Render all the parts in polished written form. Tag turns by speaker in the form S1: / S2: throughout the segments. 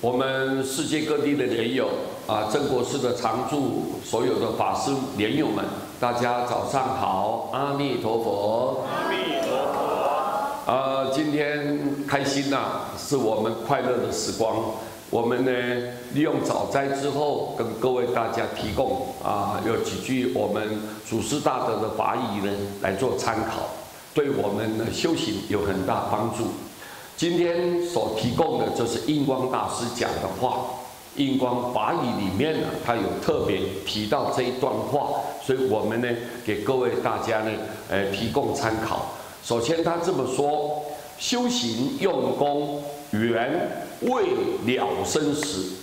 S1: 我们世界各地的莲友啊，正国寺的常住所有的法师莲友们，大家早上好，阿弥陀佛。
S2: 阿弥陀佛。
S1: 今天开心呐、是我们快乐的时光。我们呢，利用早斋之后，跟各位大家提供有几句我们祖师大德的法语呢，来做参考，对我们的修行有很大帮助。今天所提供的就是印光大师讲的话，印光法语里面呢，他有特别提到这一段话，所以我们呢给各位大家呢，提供参考。首先他这么说：修行用功，原为了生死，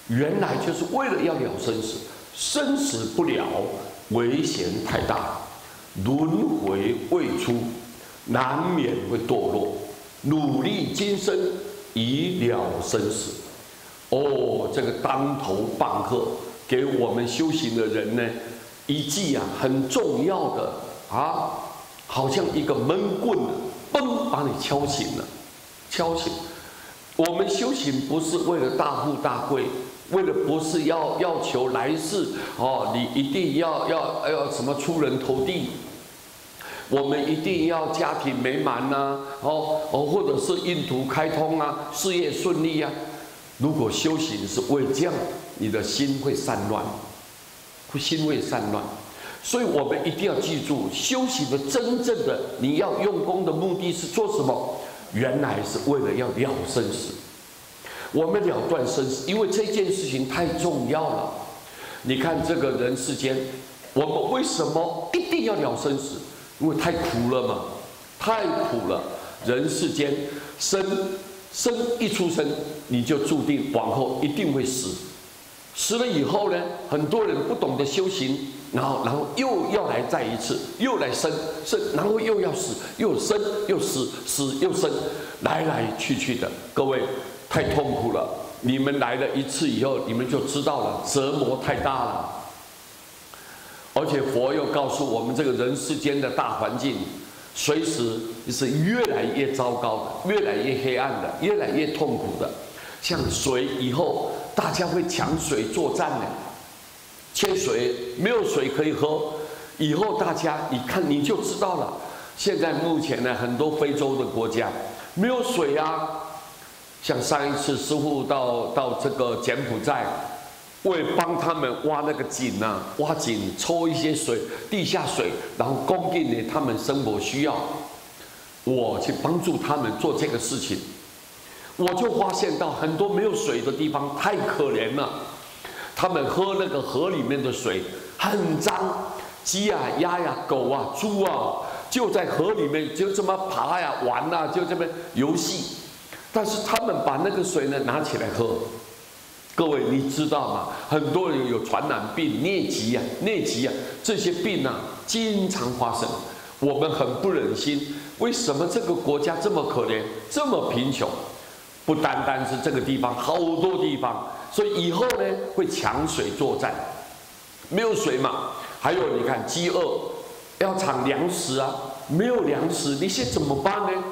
S1: 原来就是为了要了生死，生死不了，危险太大，轮回未出，难免会堕落。努力今生以了生死。哦，这个当头棒喝，给我们修行的人呢，一记很重要的好像一个闷棍嘣把你敲醒了，敲醒。我们修行不是为了大富大贵，为了不是要求来世你一定要什么出人头地。我们一定要家庭美满或者是印途开通事业顺利如果修行是为这样，你的心会散乱，心会散乱。所以我们一定要记住，修行的真正的你要用功的目的是做什么？原来是为了要了生死。我们了断生死，因为这件事情太重要了。你看这个人世间，我们为什么一定要了生死？因为太苦了嘛，太苦了。人世间一出生，你就注定往后一定会死。死了以后呢，很多人不懂得修行，然后又要来再一次，又来生，然后又要死，又生又死，死又生，来来去去的，各位太痛苦了。你们来了一次以后，你们就知道了，折磨太大了。而且佛又告诉我们，这个人世间的大环境，随时是越来越糟糕的，越来越黑暗的，越来越痛苦的。像水以后，大家会抢水作战呢，缺水，没有水可以喝。以后大家你看你就知道了。现在目前呢，很多非洲的国家没有水像上一次师父到这个柬埔寨。为帮他们挖那个井挖井抽一些水，地下水，然后供应给他们生活需要。我去帮助他们做这个事情，我就发现到很多没有水的地方太可怜了。他们喝那个河里面的水很脏，鸡鸭狗猪就在河里面就这么爬玩就这么游戏。但是他们把那个水呢拿起来喝。各位，你知道吗？很多人有传染病、疟疾这些病经常发生。我们很不忍心，为什么这个国家这么可怜，这么贫穷？不单单是这个地方，好多地方。所以以后呢，会抢水作战，没有水嘛。还有你看，饥饿，要抢粮食没有粮食，你现在怎么办呢？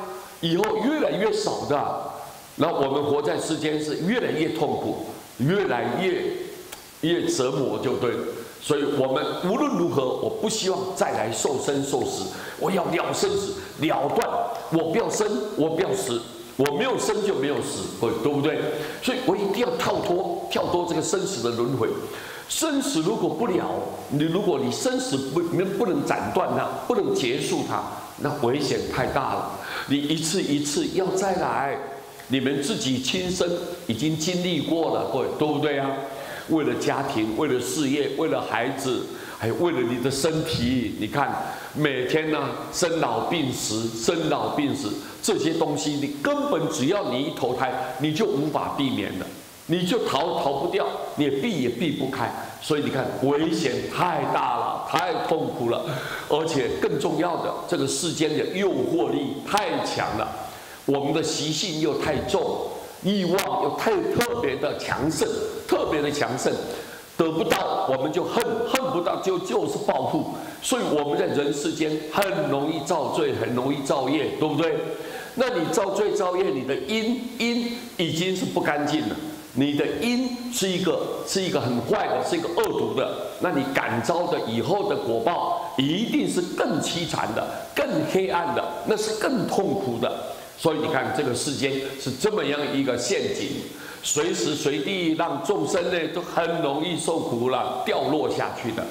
S1: 以后越来越少的，那我们活在世间是越来越痛苦。越来越折磨就对了，所以我们无论如何，我不希望再来受生受死，我要了生死，了断，我不要生，我不要死，我没有生就没有死，对不对？所以我一定要跳脱这个生死的轮回。生死如果不了，如果你生死不能斩断它，不能结束它，那危险太大了。你一次一次要再来。你们自己亲身已经经历过了，各位，对不对为了家庭，为了事业，为了孩子，还有为了你的身体，你看每天生老病死，这些东西，你根本只要你一投胎，你就无法避免的，你就逃不掉，你也避不开。所以你看，危险太大了，太痛苦了，而且更重要的，这个世间的诱惑力太强了。我们的习性又太重，欲望又特别的强盛，得不到我们就恨不到就是报复，所以我们在人世间很容易造罪，很容易造业，对不对？那你造罪造业，你的因已经是不干净了。你的因是一个很坏的，是一个恶毒的，那你感召的以后的果报一定是更凄惨的、更黑暗的，那是更痛苦的。所以你看，这个世间是这么样一个陷阱，随时随地让众生呢都很容易受苦了，掉落下去的。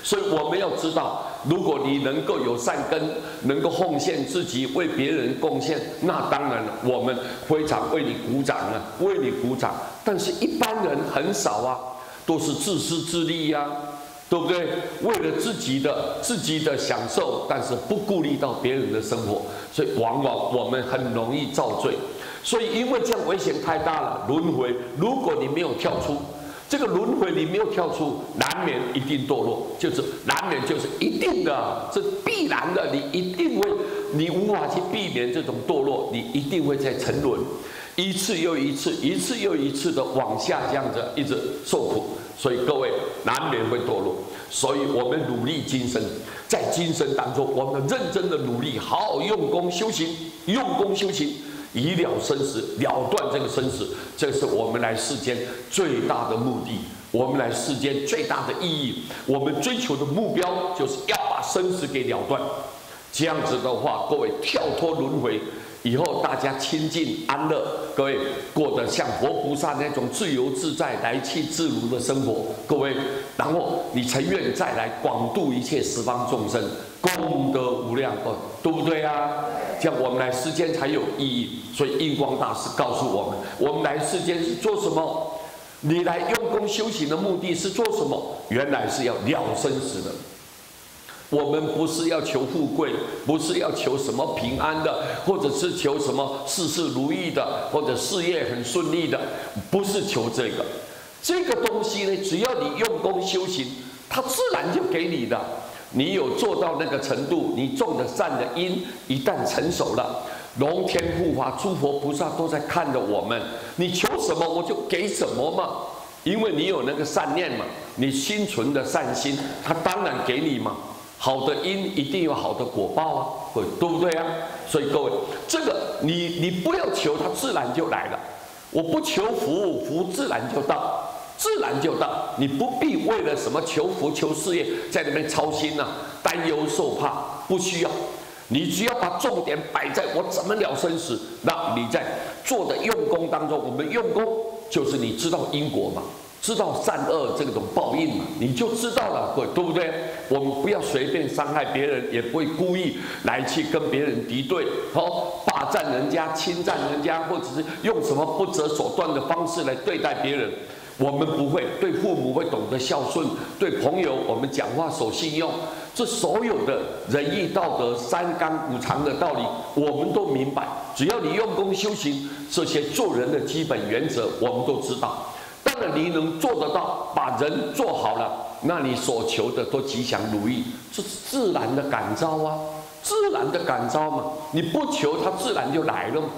S1: 所以我们要知道，如果你能够有善根，能够奉献自己，为别人贡献，那当然了，我们非常为你鼓掌啊，为你鼓掌。但是一般人很少啊，都是自私自利呀，对不对？为了自己的享受，但是不顾虑到别人的生活，所以往往我们很容易造罪。所以因为这样危险太大了，轮回，如果你没有跳出。这个轮回你没有跳出，难免一定堕落，就是难免就是一定的，这必然的，你一定会，你无法去避免这种堕落，你一定会在沉沦，一次又一次，一次又一次的往下这样子一直受苦，所以各位难免会堕落，所以我们努力今生，在今生当中，我们认真的努力，好好用功修行，用功修行。以了生死，了断这个生死，这是我们来世间最大的目的，我们来世间最大的意义，我们追求的目标就是要把生死给了断。这样子的话，各位跳脱轮回以后，大家清净安乐，各位过得像佛菩萨那种自由自在、来去自如的生活，各位，然后你才愿意再来广度一切十方众生，功德无量，对不对啊？这样我们来世间才有意义。所以印光大师告诉我们，我们来世间是做什么？你来用功修行的目的是做什么？原来是要了生死的。我们不是要求富贵，不是要求什么平安的，或者是求什么事事如意的，或者事业很顺利的，不是求这个。这个东西呢，只要你用功修行，它自然就给你的。你有做到那个程度，你种的善的因一旦成熟了，龙天护法、诸佛菩萨都在看着我们。你求什么，我就给什么嘛，因为你有那个善念嘛，你心存的善心，他当然给你嘛。好的因一定有好的果报啊，对不对啊？所以各位，这个你不要求，它自然就来了。我不求福，福自然就到。自然就到，你不必为了什么求福求事业在那边操心啊，担忧受怕，不需要。你只要把重点摆在我怎么了生死，那你在做的用功当中，我们用功就是你知道因果嘛，知道善恶这种报应嘛，你就知道了，对不对？我们不要随便伤害别人，也不会故意来去跟别人敌对，霸占人家、侵占人家，或者是用什么不择手段的方式来对待别人。我们不会，对父母会懂得孝顺，对朋友我们讲话守信用，这所有的仁义道德、三纲五常的道理，我们都明白。只要你用功修行，这些做人的基本原则，我们都知道。当然，你能做得到，把人做好了，那你所求的都吉祥如意，这是自然的感召啊，自然的感召嘛。你不求，它自然就来了嘛。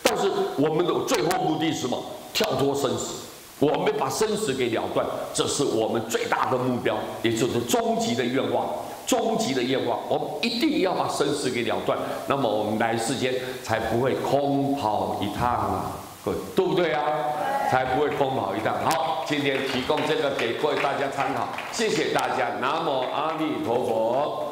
S1: 但是我们的最后目的是什么？跳脱生死。我们把生死给了断，这是我们最大的目标，也就是终极的愿望。终极的愿望，我们一定要把生死给了断，那么我们来世间才不会空跑一趟啊，对不对啊？才不会空跑一趟。好，今天提供这个给各位大家参考，谢谢大家，南无阿弥陀佛。